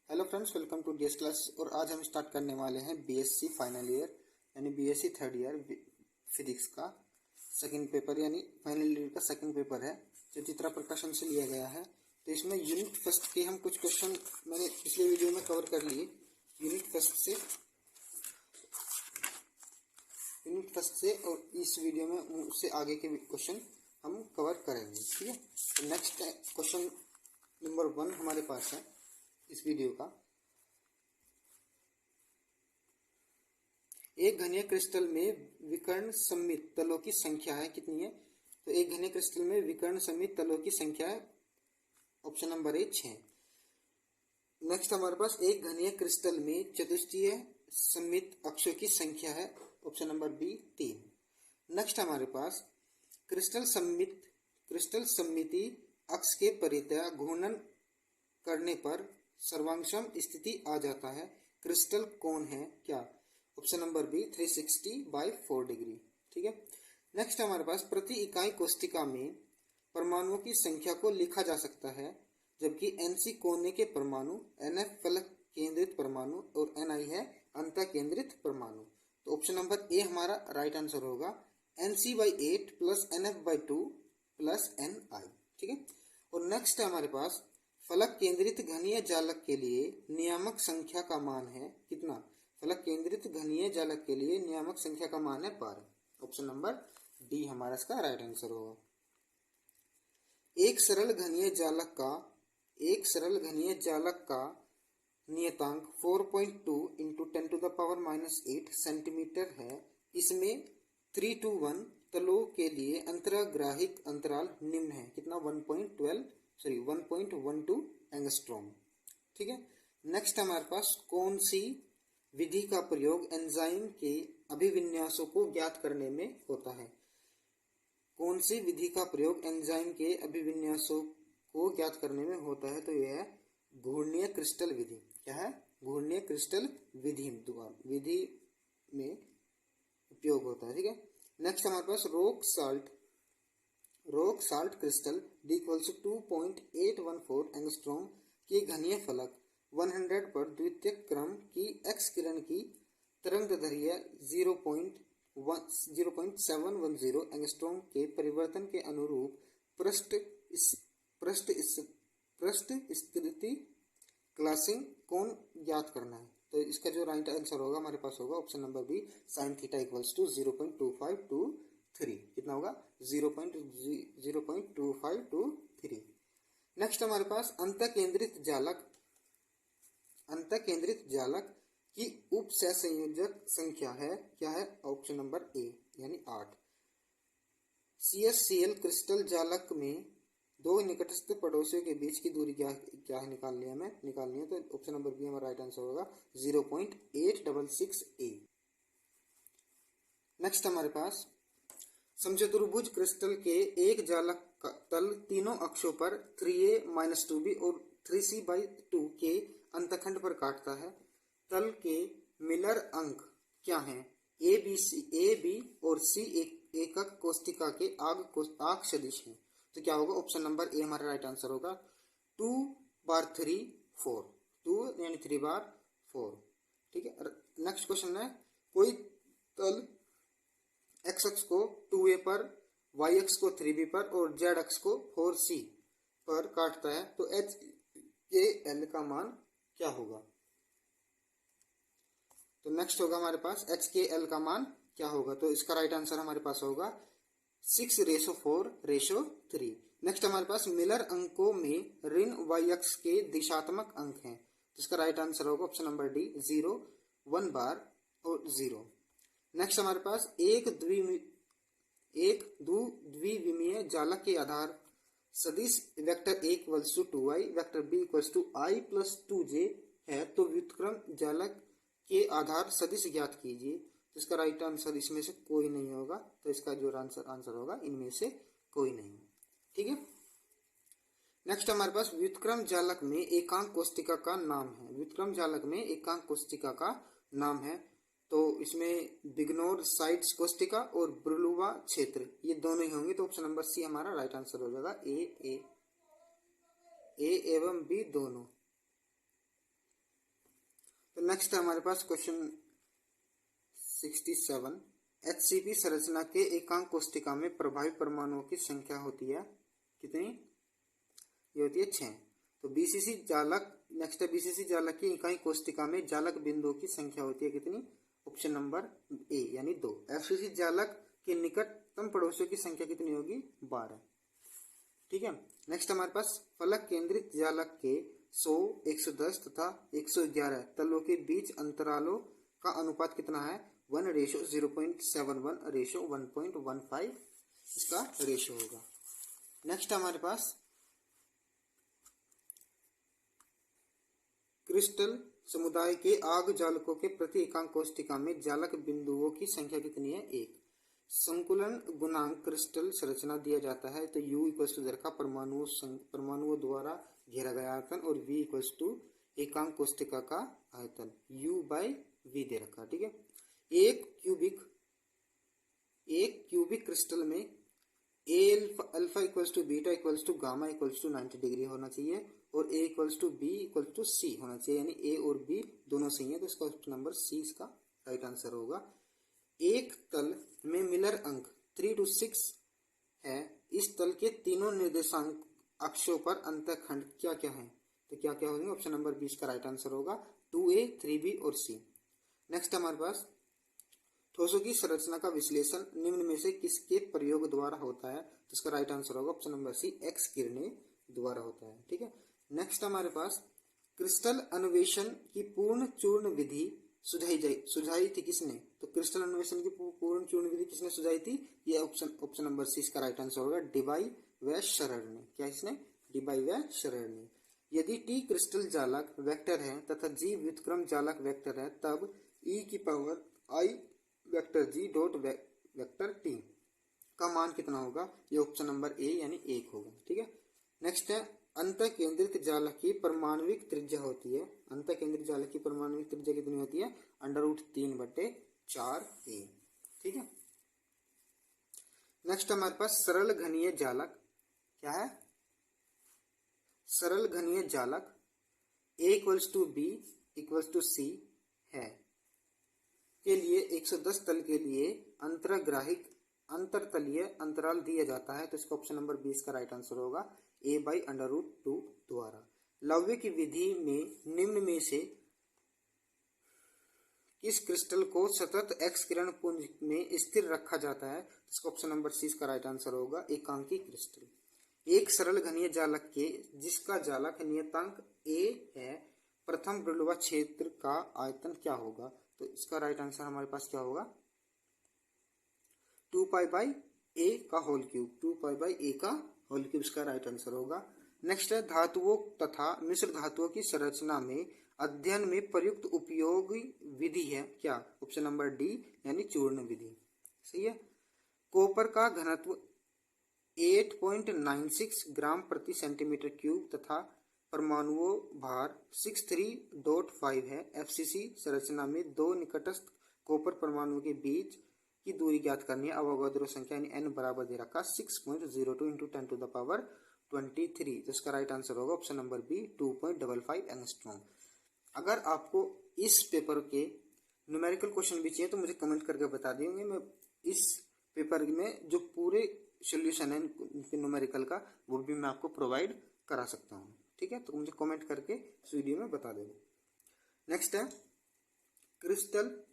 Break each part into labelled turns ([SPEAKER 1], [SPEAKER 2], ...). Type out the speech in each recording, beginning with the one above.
[SPEAKER 1] Hello friends, welcome to DS class. और आज हम स्टार्ट करने वाले हैं बीएससी फाइनल ईयर यानी बीएससी थर्ड ईयर फिजिक्स का सेकंड पेपर यानी फाइनल ईयर का सेकंड पेपर है जो चित्रा प्रकाशन से लिया गया है। तो इसमें यूनिट फर्स्ट के हम कुछ क्वेश्चन मैंने पिछले वीडियो में कवर कर लिए। यूनिट फर्स्ट से और इस वीडियो में उससे आगे के क्वेश्चन हम कवर करेंगे। ठीक है, तो नेक्स्ट क्वेश्चन नंबर 1 हमारे पास है इस वीडियो का। एक घनीय क्रिस्टल में विकर्ण सममित तलों की संख्या है कितनी है? तो एक घनीय क्रिस्टल में विकर्ण सममित तलों की संख्या है ऑप्शन नंबर ए 6। नेक्स्ट हमारे पास एक घनीय क्रिस्टल में चतुष्टीय सममित अक्षों की संख्या है ऑप्शन नंबर बी 3। नेक्स्ट हमारे पास क्रिस्टल सममिति अक्ष के परितः घूर्णन करने पर सर्वांगसम स्थिति आ जाता है। क्रिस्टल कौन है क्या? Option number B 360/4 degree. ठीक है, नेक्स्ट हमारे पास प्रति इकाई कोष्टिका में परमाणुओं की संख्या को लिखा जा सकता है जबकि Nc कोने के परमाणु, Nf फलक केंद्रित परमाणु और Ni है अंत केंद्रित परमाणु। तो ऑप्शन नंबर ए हमारा राइट आंसर होगा Nc/8 plus Nf/2 plus Ni। ठीक है, और नेक्स्ट हमारे पास फलक केंद्रित घनीय जालक के लिए नियामक संख्या का मान है कितना? फलक केंद्रित घनीय जालक के लिए नियामक संख्या का मान है 12। ऑप्शन नंबर डी हमारा इसका राइट आंसर होगा। एक सरल घनीय जालक का नियतांक 4.2 × 10⁻⁻8 सेंटीमीटर है। इसमें 3 to 1 तलों के लिए अंतराग्राहिक अंतराल निम्न है कितना? 1.12 एंगस्ट्रॉम। ठीक है, नेक्स्ट हमारे पास कौन सी विधि का प्रयोग एंजाइम के अभिविन्यासों को ज्ञात करने में होता है? कौन सी विधि का प्रयोग एंजाइम के अभिविन्यासों को ज्ञात करने में होता है? तो यह है घूर्णीय क्रिस्टल विधि। क्या है? घूर्णीय क्रिस्टल विधि में उपयोग होता है। ठीक है, नेक्स्ट हमारे पास rock salt crystal D = 2.814 angstrom के घनीय फलक 100 पर द्वितीयक क्रम की एक्स किरण की तरंगदैर्घ्य 0.710 एंगस्ट्रॉम के परिवर्तन के अनुरूप पृष्ठ स्थिति क्लासिंग कौन ज्ञात करना है? तो इसका जो राइट आंसर होगा हमारे पास होगा ऑप्शन नंबर बी sin θ = 0.2523। कितना होगा? 0.2523। नेक्स्ट हमारे पास अंतःकेंद्रित जालक की उप सहसंयोजक संख्या है क्या है? ऑप्शन नंबर ए यानी 8। CsCl क्रिस्टल जालक में दो निकटस्थ पड़ोसियों के बीच की दूरी क्या है निकालनी है। तो ऑप्शन नंबर बी हमारा राइट आंसर होगा 0.866 A। नेक्स्ट हमारे पास समचतुर्भुज क्रिस्टल के एक जालक का तल तीनों अक्षों पर 3a-2b और 3c/2 के अंतखंड पर काटता है। तल के मिलर अंक क्या हैं? ए बी और सी एकक कोष्टिका के आग सदिश हैं। तो क्या होगा? ऑप्शन नंबर ए हमारा राइट आंसर होगा 2/3 4। 2 यानी 3/4। ठीक है, नेक्स्ट क्वेश्चन है कोई तल x अक्ष को 2a पर, y अक्ष को 3b पर और z अक्ष को 4c पर काटता है तो HKL का मान क्या होगा? तो नेक्स्ट होगा हमारे पास HKL का मान क्या होगा? तो इसका राइट आंसर हमारे पास होगा 6:4:3। नेक्स्ट हमारे पास मिलर अंकों में ऋण y अक्ष के दिशात्मक अंक हैं तो इसका राइट आंसर होगा ऑप्शन नंबर डी 0, 1 बार और 0। नेक्स्ट हमारे पास एक द्विविमीय जालक के आधार सदिश vector A = 2i, vector B = i + 2j है तो व्युत्क्रम जालक के आधार सदिश ज्ञात कीजिए। तो इसका राइट आंसर इसमें से कोई नहीं होगा। तो इसका जो आंसर होगा इनमें से कोई नहीं। ठीक है, नेक्स्ट हमारे पास व्युत्क्रम जालक में एकांक कोष्टिका का नाम है। तो इसमें बिग्नोर साइड्स कोष्टिका और ब्रुलुवा क्षेत्र ये दोनों ही होंगे। तो ऑप्शन नंबर सी हमारा राइट आंसर हो जाएगा ए एवं बी दोनों। नेक्स्ट है हमारे पास क्वेश्चन 67। HCP संरचना के एकांक कोष्ठिका में प्रभावी परमाणुओं की संख्या होती है कितनी? ये होती है 6। तो BCC जालक, नेक्स्ट है BCC जालक की इकाई कोष्ठिका में जालक बिंदुओं की संख्या होती है कितनी? ऑप्शन नंबर ए यानी 2। FCC जालक के निकटतम पड़ोसियों की संख्या कितनी होगी? 12। ठीक है। नेक्स्ट हमारे पास फलक केंद्रित जालक के 100, 110 तथा 111 तलों के बीच अंतरालों का अनुपात कितना है? 1:0.71:1.15 इसका रेशियो होगा। नेक्स्ट हमारे पास क्रिस्टल समुदाय के आग जालकों के प्रति एकांक कोष्ठिका में जालक बिंदुओं की संख्या कितनी है? 1। संकुलन गुणांक क्रिस्टल संरचना दिया जाता है तो U इक्वल दर का परमाणुओं द्वारा घेरा गया आयतन और V इक्वल एकांक कोष्ठिका का आयतन U/V दे रखा। ठीक है। एक क्यूबिक क्रिस्टल में alpha equals to beta equals to gamma equals to 90 degree होना चाहिए और A equals to B equals to C होना चाहिए, यानी A और B दोनों सही है, तो इसका ऑप्शन नंबर C इसका राइट आंसर होगा। एक तल में मिलर अंक 3 to 6 है, इस तल के तीनों निर्देशांक अक्षों पर अंतःखंड क्या क्या है? तो क्या क्या होंगे? ऑप्शन नंबर 20 का राइट आंसर होगा 2A, 3B और C। नेक्स्ट हमारे पास ठोसों की संरचना का विश्लेषण निम्न में से किसके प्रयोग द्वारा होता है? तो इसका राइट आंसर होगा ऑप्शन नंबर सी, एक्स किरणें द्वारा होता है। ठीक है। नेक्स्ट हमारे पास क्रिस्टल अन्वेषण की पूर्ण चूर्ण विधि सुझाई थी किसने? तो क्रिस्टल अन्वेषण की पूर्ण चूर्ण विधि किसने सुझाई थी? ये ऑप्शन नंबर सी इसका राइट आंसर होगा डीबाई व शरर ने। क्या इसने? डीबाई व शरर ने। यदि टी क्रिस्टल जालक वेक्टर है तथा जी व्युत्क्रम जालक वेक्टर है तब e⁻i वेक्टर जी डॉट वेक्टर टी का मान कितना होगा? ये ऑप्शन नंबर ए यानी 1 होगा। ठीक है। नेक्स्ट है अंतः केंद्रित जालक की परमाणविक त्रिज्या होती है। अंतः केंद्रित जालक की परमाणविक त्रिज्या कितनी होती है? √3/4a। ठीक है। नेक्स्ट हमारे पास सरल घनीय जालक क्या है? सरल घनीय जालक A equals to B equals to C है के लिए 110 तल के लिए अंतरग्राहिक अंतरतलीय अंतराल दिया जाता है, तो इसका ऑप्शन नंबर 20 का राइट आंसर होगा A/√2 द्वारा। लव्य की विधि में निम्न में से किस क्रिस्टल को सतत एक्स किरण पुंज में स्थिर रखा जाता है? इसका ऑप्शन नंबर सी इसका राइट आंसर होगा एकांकी क्रिस्टल। एक सरल घनीय जालक के जिसका जालक नियतांक A है, प्रथम विलुवा क्षेत्र का आयतन क्या होगा? तो इसका राइट आंसर हमारे पास क्या होगा? 2π/a का होल क्यूब। 2π/a का होल क्यूब इसका राइट आंसर होगा। नेक्स्ट है धातुओं तथा मिश्र धातुओं की संरचना में अध्ययन में प्रयुक्त उपयोगी विधि है क्या? ऑप्शन नंबर डी यानी चूर्ण विधि। सही है। कॉपर का घनत्व 8.96 ग्राम प्रति सेंटीमीटर क्यूब तथा परमाणुओं भार 63.5 है। FCC संरचना में दो निकटस्थ कॉपर परमाणुओं के बीच की दूरी ज्ञात करनी है। अवोगाद्रो संख्या यानी n बराबर दे रखा 6.02 × 10⁻23। तो इसका राइट आंसर होगा ऑप्शन नंबर बी 2.55 एंगस्ट्रॉम। अगर आपको इस पेपर के न्यूमेरिकल क्वेश्चन भी चाहिए तो मुझे कमेंट करके बता देंगे। मैं इस पेपर में जो पूरे सोल्यूशन है न्यूमेरिकल का वो भी मैं आपको प्रोवाइड करा सकता हूँ। ठीक है। तो मुझे कमेंट करके इस वीडियो में बता देना। नेक्स्ट है क्रिस्टल,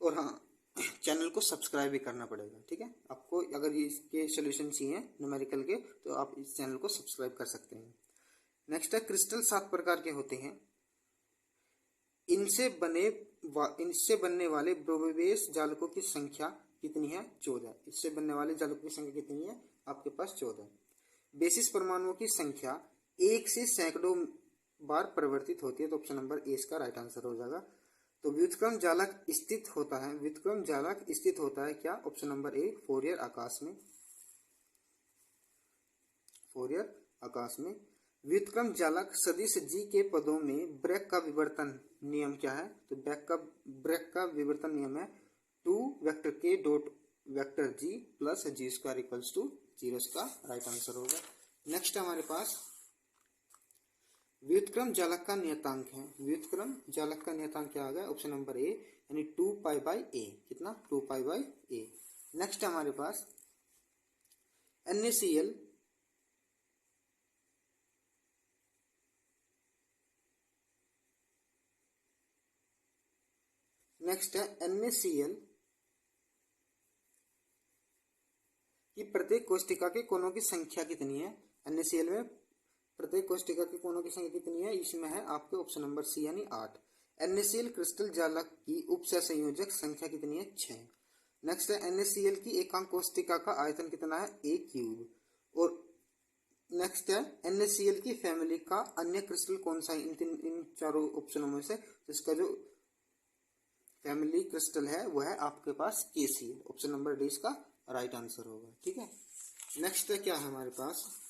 [SPEAKER 1] और हाँ चैनल को सब्सक्राइब भी करना पड़ेगा। ठीक है। आपको अगर इसके सोल्यूशन चाहिए न्यूमेरिकल के तो आप इस चैनल को सब्सक्राइब कर सकते हैं। नेक्स्ट है क्रिस्टल 7 प्रकार के होते हैं। इनसे बनने वाले प्रवेश जालकों की संख्या कितनी है? 14। इससे बनने वाले जालकों की संख्या कितनी है? आपके पास 14। बेसिस परमाणुओं की संख्या 1 से सैकड़ों बार परिवर्तित होती है, तो ऑप्शन नंबर ए इसका राइट आंसर हो जाएगा। तो व्युत्क्रम जालक स्थित होता है, व्युत्क्रम जालक स्थित होता है क्या? ऑप्शन नंबर ए फोरियर आकाश में। फोरियर आकाश में व्युत्क्रम जालक सदिश जी के पदों में ब्रैग का विवर्तन नियम क्या है? तो ब्रैग का विवर्तन नियम है 2 वेक्टर के dot vector g plus g square equals to 0। इसका राइट आंसर होगा। नेक्स्ट हमारे पास व्युत्क्रम जालक का नियतांक है, व्युत्क्रम जालक का नियतांक क्या आ गया, ऑप्शन नंबर ए, यानी 2π/a, कितना, 2π/a। नेक्स्ट है हमारे पास NaCl, नेक्स्ट है NaCl कि प्रत्येक कोष्टिका के कोनों की संख्या कितनी है। NaCl में प्रत्येक कोष्टिका के कोनों की संख्या कितनी है, इसमें है आपके ऑप्शन नंबर सी यानी 8। NaCl क्रिस्टल जालक की उपसहसंयोजक संख्या कितनी है, 6। नेक्स्ट है NaCl की एकांक कोष्टिका का आयतन कितना है, A3। और नेक्स्ट है NaCl की फैमिली का अन्य क्रिस्टल कौन सा है, इन चारों ऑप्शनों में से इसका जो फैमिली क्रिस्टल है वो है आपके पास KCl, ऑप्शन नंबर डी इसका राइट आंसर होगा। ठीक है, नेक्स्ट है क्या है हमारे पास,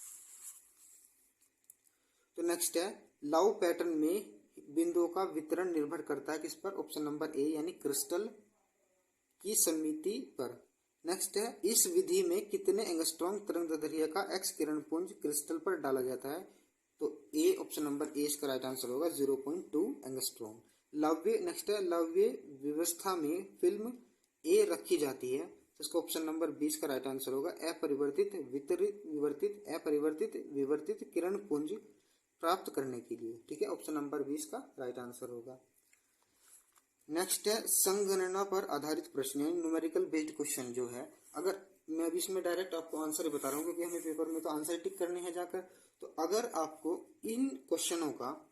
[SPEAKER 1] तो नेक्स्ट है लाउ पैटर्न में बिंदुओं का वितरण निर्भर करता है किस पर, ऑप्शन नंबर ए यानी क्रिस्टल की समिति पर। नेक्स्ट है इस विधि में कितने एंगस्ट्रॉम तरंगदैर्घ्य का एक्स किरण पुंज क्रिस्टल पर डाला जाता है, तो ए, ऑप्शन नंबर ए इसका राइट आंसर होगा, 0.2 एंगस्ट्रॉम। लव्य, नेक्स्ट है लव्य व्यवस्था में फिल्म ए रखी जाती है, तो इसका ऑप्शन नंबर 20 का राइट आंसर होगा, अपरिवर्तित विवर्तित किरण पुंज प्राप्त करने के लिए। ठीक है, ऑप्शन नंबर 20 का राइट आंसर होगा। नेक्स्ट है संगणना पर आधारित प्रश्न, न्यूमेरिकल बेस्ड क्वेश्चन जो है, अगर मैं अभी इसमें डायरेक्ट आपको आंसर ही बता रहा हूँ क्योंकि हमें पेपर में तो आंसर टिक करने हैं जाकर, तो अगर आपको इन क्वेश्चनों का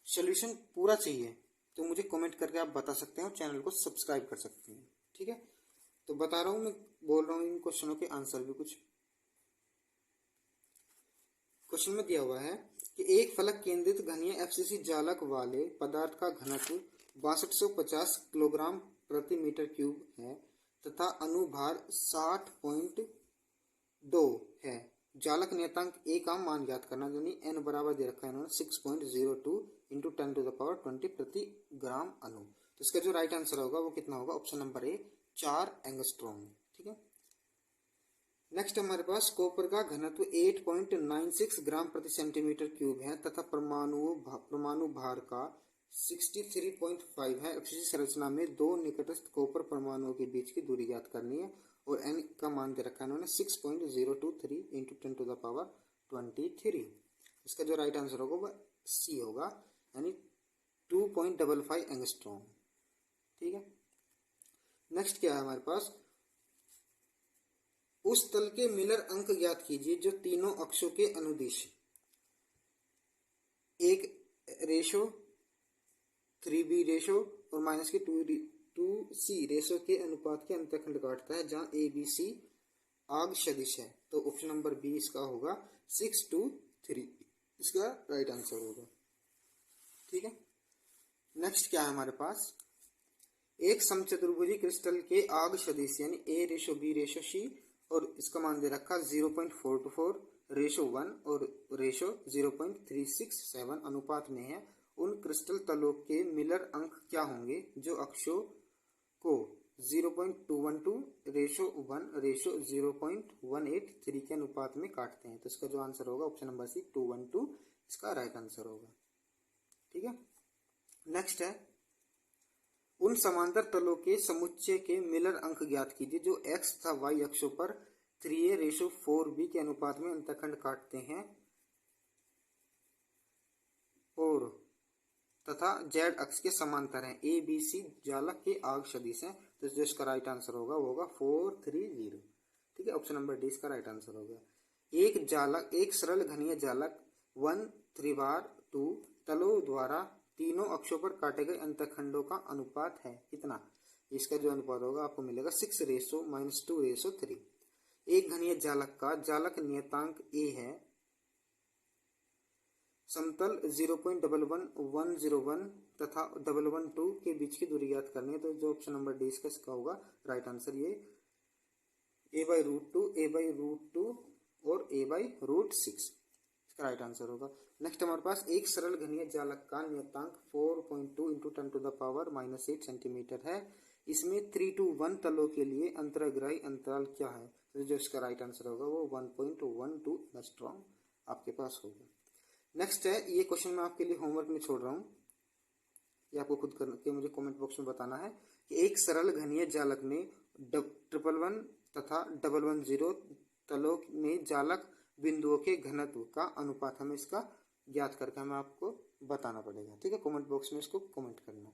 [SPEAKER 1] सोल्यूशन पूरा चाहिए तो मुझे कमेंट करके आप बता सकते हैं और चैनल को सब्सक्राइब कर सकते हैं। ठीक है, तो बता रहा हूँ, मैं बोल रहा हूँ इन क्वेश्चनों के आंसर भी। कुछ क्वेश्चन में दिया हुआ है कि एक फलक केंद्रित घनीय FCC जालक वाले पदार्थ का घनत्व 6250 किलोग्राम प्रति मीटर क्यूब है तथा अनुभार 60.2 है। जालक नियतांक ए का मान ज्ञात करना, यानी n बराबर दे रखा है इन्होंने 6.02 इंटू 10⁻20 प्रति ग्राम अणु। तो इसका जो राइट आंसर होगा वो कितना होगा, ऑप्शन नंबर ए, 4 एंगस्ट्रॉम। ठीक है, नेक्स्ट हमारे पास कॉपर का घनत्व 8.96 ग्राम प्रति सेंटीमीटर क्यूब है तथा परमाणु भार का 63.5 है। FCC संरचना में दो निकटस्थ कॉपर परमाणुओं के बीच की दूरी ज्ञात करनी है और n का मान दे रखा है इन्होंने 6.023 इंटू 10⁻23। इसका जो राइट आंसर होगा वह सी होगा, यानी 2.55 एंगस्ट्रॉम। ठीक है, नेक्स्ट क्या है हमारे पास, उस तल के मिलर अंक ज्ञात कीजिए जो तीनों अक्षों के अनुदिश 1:3b रेशो और माइनस के 2c रेशो के अनुपात के अंतखंड काटता है, जहां ABC आग सदिश है। तो ऑप्शन नंबर बी इसका होगा 6:3, इसका राइट आंसर होगा। ठीक है, नेक्स्ट क्या है हमारे पास, एक समचतुर्भुजी क्रिस्टल के आग सदिश यानी A:B:C और इसका मान दे रखा 0.424:1 और रेशो 0.367 अनुपात में है। उन क्रिस्टल तलों के मिलर अंक क्या होंगे जो अक्षों को 0.212:1:0.183 के अनुपात में काटते हैं। तो इसका जो आंसर होगा ऑप्शन नंबर सी, 212 इसका राइट आंसर होगा। ठीक है, नेक्स्ट है उन समांतर तलों के समुच्चय के मिलर अंक ज्ञात कीजिए जो x तथा y अक्षों पर 3a:4b के अनुपात में अंतखंड काटते हैं और तथा z अक्ष के समांतर हैं। ABC जालक के आग सदिश हैं, तो जो इसका राइट आंसर होगा वो होगा 430। ठीक है, ऑप्शन नंबर डी इसका राइट आंसर होगा। एक सरल घनीय जालक 1/3/2 तलों द्वारा तीनों अक्षों पर काटे गए अंतखंडों का अनुपात है कितना, इसका जो अनुपात होगा आपको मिलेगा 6:-2:3। एक घनीय जालक का जालक नियतांक ए है, समतल 0.11101 तथा 112 के बीच की दूरी ज्ञात करनी है। तो जो ऑप्शन नंबर डी इसका होगा राइट आंसर, ये a/√2 a/√2 और a/√6 इसका राइट आंसर होगा। नेक्स्ट हमारे पास एक सरल घनीय जालक का नियतांक 4.2 इंटू 10⁻−8 सेंटीमीटर है। इसमें 3 to 1 तलों के लिए अंतर्ग्राही अंतराल क्या है, तो जो इसका राइट आंसर होगा वो 1.12 एंगस्ट्रॉम आपके पास होगा। नेक्स्ट है, ये क्वेश्चन मैं आपके लिए होमवर्क में छोड़ रहा हूँ, ये आपको खुद करके मुझे कमेंट बॉक्स में बताना है कि एक सरल घनीय जालक में 111 तथा 110 तलों में जालक बिंदुओं के घनत्व का अनुपात हमें इसका ज्ञात करके हमें आपको बताना पड़ेगा। ठीक है, कमेंट बॉक्स में इसको कमेंट करना।